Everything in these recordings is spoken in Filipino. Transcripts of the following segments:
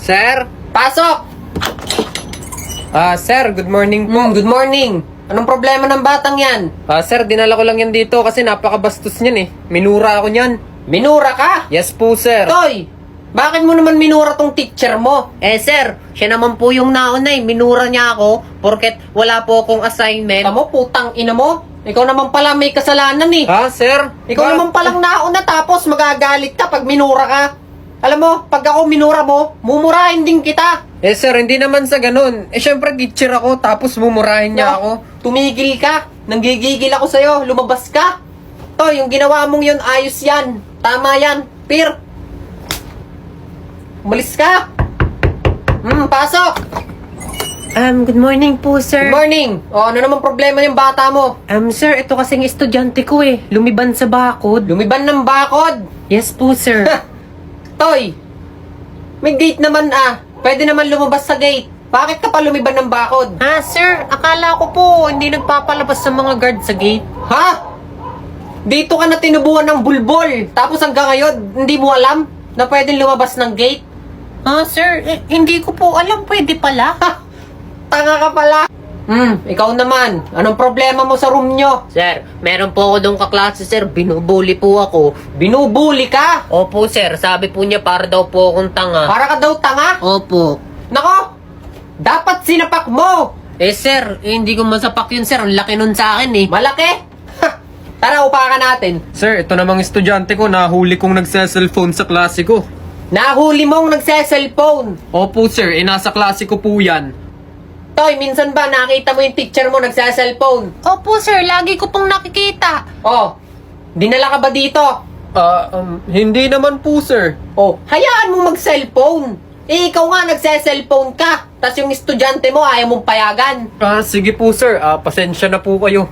Sir? Pasok! Sir, good morning po. Good morning. Anong problema ng batang yan? Sir, dinala ko lang yan dito kasi napakabastos niyan eh. Minura ako niyan. Minura ka? Yes po, sir. Toy, bakit mo naman minura tong teacher mo? Sir, siya naman po yung nauna eh. Minura niya ako porket wala po akong assignment. Tamo, putang ina mo. Ikaw naman pala may kasalanan eh. Sir? Ikaw naman palang nauna tapos magagalit ka pag minura ka. Alam mo, pag ako minura mo, mumurahin din kita. Sir, hindi naman sa ganun. Syempre teacher ako tapos mumurahin niya ako. Tumigil ka. Nanggigigil ako sa'yo. Lumabas ka. Toy, yung ginawa mong yun, ayos yan. Tama yan. Pir. Umalis ka. Pasok. Good morning po, sir. Good morning. Ano naman problema yung bata mo? Sir, ito kasing estudyante ko eh. Lumiban sa bakod. Lumiban ng bakod. Yes po, sir. Toy, may gate naman Pwede naman lumabas sa gate. Bakit ka pa lumiban ng bakod? Sir, akala ko po hindi nagpapalabas sa mga guard sa gate. Ha? Dito ka na tinubuan ng bulbol. Tapos hanggang ngayon, hindi mo alam na pwedeng lumabas ng gate? Sir, hindi ko po alam. Pwede pala. Tanga ka pala. Ikaw naman. Anong problema mo sa room nyo? Sir, meron po ako doon kaklase, sir. Binubuli po ako. Binubuli ka? Opo, sir. Sabi po niya para daw po akong tanga. Para ka daw tanga? Opo. Nako, dapat sinapak mo. Sir, hindi ko masapak yun, sir. Ang laki nun sa akin eh. Malaki? Tara, upakan natin. Sir, ito namang estudyante ko, nahuli kong nagse-cellphone sa klase ko. Nahuli mong nagse-cellphone. Opo, sir. Nasa klase ko po yan. Toy, minsan ba nakita mo yung teacher mo nagse-cellphone? Opo, sir. Lagi ko pong nakikita. Dinala ka ba dito? Hindi naman po, sir. Hayaan mo mag-cellphone. Ikaw nga nagse-cellphone ka. Tapos yung estudyante mo ayaw mong payagan. Sige po, sir. Pasensya na po kayo.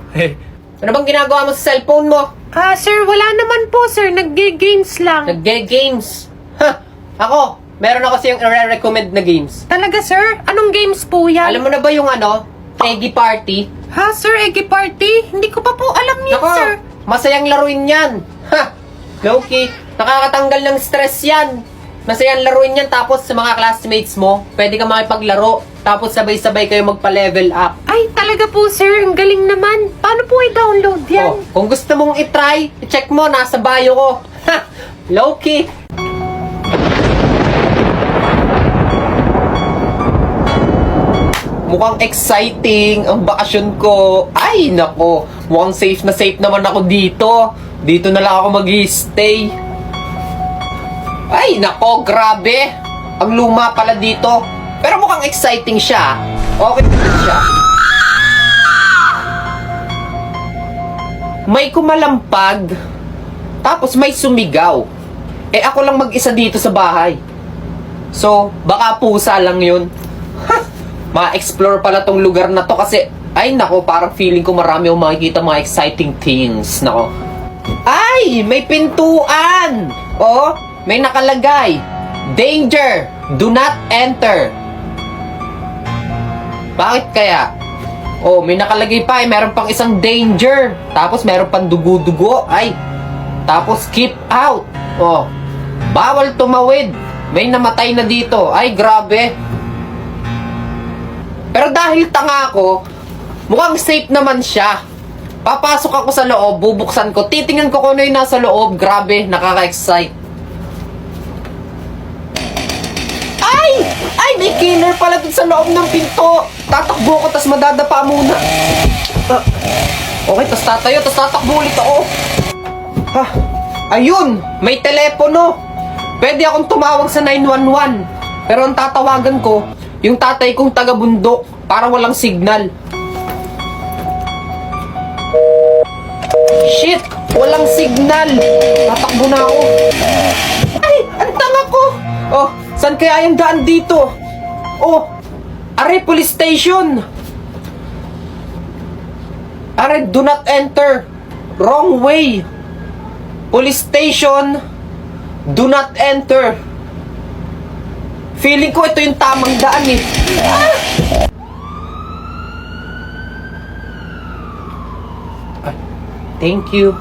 Ano bang ginagawa mo sa cellphone mo? Sir, wala naman po, sir. Nag-games lang. Nag-games. Ako, meron ako siyang i-recommend na games. Talaga, sir? Anong games po yan? Alam mo na ba yung Eggy Party? Sir, Eggy Party? Hindi ko pa po alam yan, Nako, sir. masayang laruin yan. Low-key, nakakatanggal ng stress yan. Masayang laruin yan tapos sa mga classmates mo, pwede ka makipaglaro. Tapos sabay-sabay kayo magpa-level up. Ay, talaga po, sir. Ang galing naman. Paano po i-download yan? Kung gusto mong i-try, i-check mo, nasa bio ko. Low-key. Mukhang exciting ang bakasyon ko. Ay, nako. Mukhang safe naman ako dito. Dito na lang ako mag-stay. Ay, nako, grabe. Ang luma pala dito. Pero mukhang exciting siya. Okay din siya. May kumalampag. Tapos may sumigaw. Ako lang mag-isa dito sa bahay. So, baka pusa lang yun. Ma-explore pala tong lugar na to kasi, ay nako, parang feeling ko marami akong makikita mga exciting things. Nako. Ay, may pintuan! May nakalagay. Danger! Do not enter. Bakit kaya? May nakalagay pa meron pang isang danger. Tapos meron pang dugo-dugo. Ay, tapos keep out. Bawal tumawid. May namatay na dito. Ay, grabe. Pero dahil tanga ako, mukhang safe naman siya. Papasok ako sa loob, bubuksan ko, titingnan ko kung ano yung nasa loob. Grabe, nakaka-excite. Ay, may killer pala dun sa loob ng pinto. Tatakbo ko, tas madadapa muna. Okay, tas tatayo, tas tatakbo ulit ako. Ayun, may telepono. Pwede akong tumawag sa 911. Pero ang tatawagan ko, yung tatay kong taga-bundok para walang signal. Shit! Walang signal! Tatakbo na ako. Ay! Ang tanga ko! Saan kaya yung daan dito? Are, police station! Are, do not enter! Wrong way! Police station! Do not enter! Feeling ko ito yung tamang daan eh. Thank you.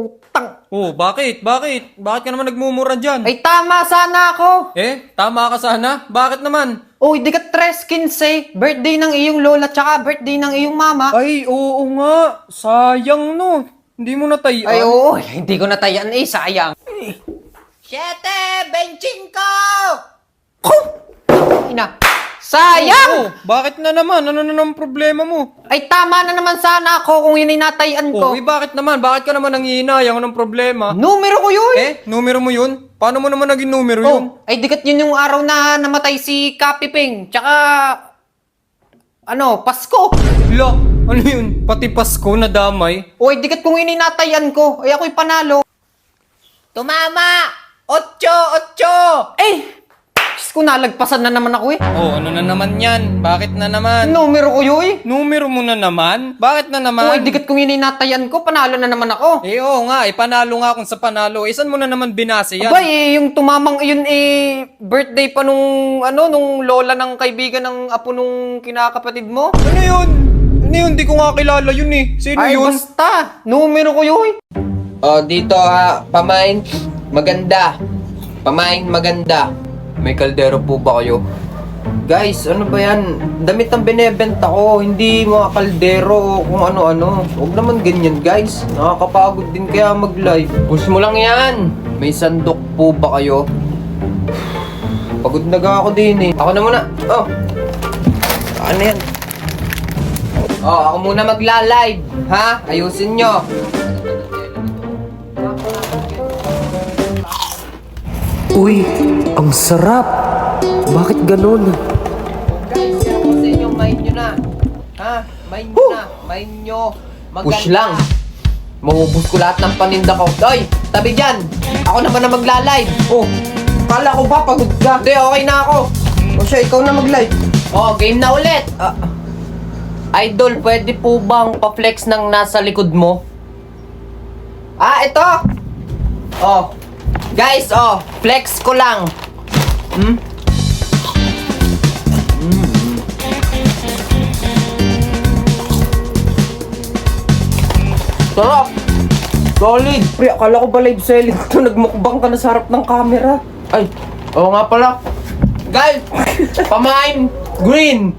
Putang. Oh, bakit? Bakit? Bakit ka naman nagmumura dyan? Ay, tama sana ako. Tama ka sana. Bakit naman? Uy, di ka 3:15. Birthday ng iyong lola tsaka birthday ng iyong mama. Ay, oo nga. Sayang no. Hindi mo natayan. Ay, oo. Hindi ko natayan eh. Sayang. 7.25! Ina. Sayang! Oo, bakit na naman? Ano na naman problema mo? Ay, tama na naman sana ako kung yun ay natayan ko. Bakit naman? Bakit ka naman nangihinayang? Anong problema? Numero ko yun! Numero mo yun? Paano mo naman naging numero yun? Ay dikat yun yung araw na namatay si Kapiping. Tsaka, Pasko. Lo, ano yun? Pati Pasko na damay? Uy, dikat kung yun ay natayan ko. Ay, ako'y panalo. Tumama! 8! Diyos ko, nalagpasan na naman ako eh. Oh, ano na naman yan? Bakit na naman? Numero ko yun eh. Numero mo na naman? Bakit na naman? Uy, dikat kung yun ay natayan ko, panalo na naman ako. Oo nga, panalo nga kung sa panalo. Saan mo na naman binase yan? Abay, yung tumamang iyon birthday pa nung lola ng kaibigan ng apo nung kinakapatid mo. Ano yun? Ano yun? Di ko nga kilala yun eh. Sino Ay, yun? basta. Numero ko yun. Oh, dito pamain, maganda. Pamain, maganda. May kaldero po ba kayo? Guys, ano ba yan? Damit ang binebenta ko, hindi mga kaldero o kung ano-ano. Huwag naman ganyan, guys. Nakakapagod din kaya mag-live. Push mo lang yan. May sandok po ba kayo? Pagod na ga ako din eh. Ako na muna. Oh. Ano yan? Oh, ako muna magla-live. Ha? Ayusin nyo. Uy, ang sarap. Bakit ganun? Guys, yan po sa inyo, mind nyo na. Ha? Mind nyo na. Mind nyo. Maganda. Push lang. Maubos ko lahat ng paninda ko. Doy, tabi dyan. Ako naman na magla-live. Oh, kala ko ba pagod ka? Hindi, okay na ako. O siya, ikaw na mag-live. Oh, game na ulit. Idol, pwede po bang pa-flex ng nasa likod mo? Ito. Oh. Guys, flex ko lang. Sarap. Solid. Pre, akala ko ba live selling to? Nagmukbang ka na sa harap ng camera. Ay, oo nga pala. Guys, pamain green.